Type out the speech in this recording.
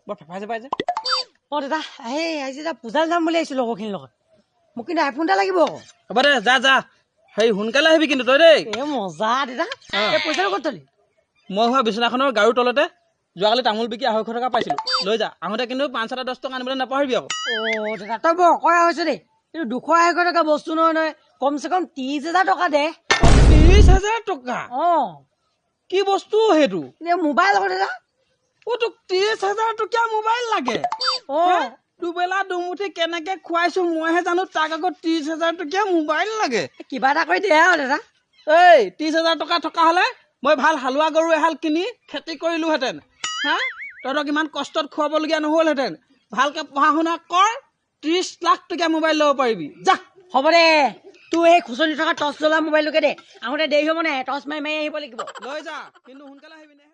বৰ ফেফাইছে পাইছে দাদা আজি এটা পূজালৈ যাম বুলি আহিছো লগৰখিনিৰ লগত মোক কিন্তু আইফোন এটা লাগিব হ'ব দে যা যা হেৰি সোনকালে আহিবি কিন্তু তই দেই মজা দাদা এই পইচাটো ক'ত থলি মই হোৱা বিচনাখনৰ গাৰুৰ তলতে যোৱাকালি তামোল বিকি 250 টকা পাইছিলো লৈ যা আহোঁতে কিন্তু 5-10 টকা আনিবলৈ নাপাহৰিবি আকৌ দাদা তই বৰ অকৰা হৈছে দেই কিন্তু 200 টকা বস্তু নহয় কমচে কম 30,000 টকা দে 30,000 টকা কি বস্তু সেইটো মোবাইল আকৌ দাদা তোক 30,000 টকীয়া মোবাইল লাগে দুবেলা দুমুঠি কেনেকে খুৱাইছো মইহে জানো তাক আকৌ 30,000 টকীয়া মোবাইল লাগে কিবা এটা কৰি দে আৰু দাদা এই 30,000 টকা থকা হলে মই ভাল হালোৱা গৰু এহাল কিনি খেতি কৰিলোহেঁতেন তহঁতক ইমান কষ্টত খুৱাবলগীয়া নহ'লহেঁতেন ভালকে পঢ়া শুনা কৰ 30 লাখ টকীয়া মোবাইল ল'ব পাৰিবি যা হ'ব দে তোৰ এই খুচনি থকা টৰ্চ জ্বলা মোবাইলটোকে দে আহোঁতে দেৰি হ'ব নে টৰ্চ মাৰি আহিব লাগিব লৈ যা কিন্তু সোনকালে আহিবি নে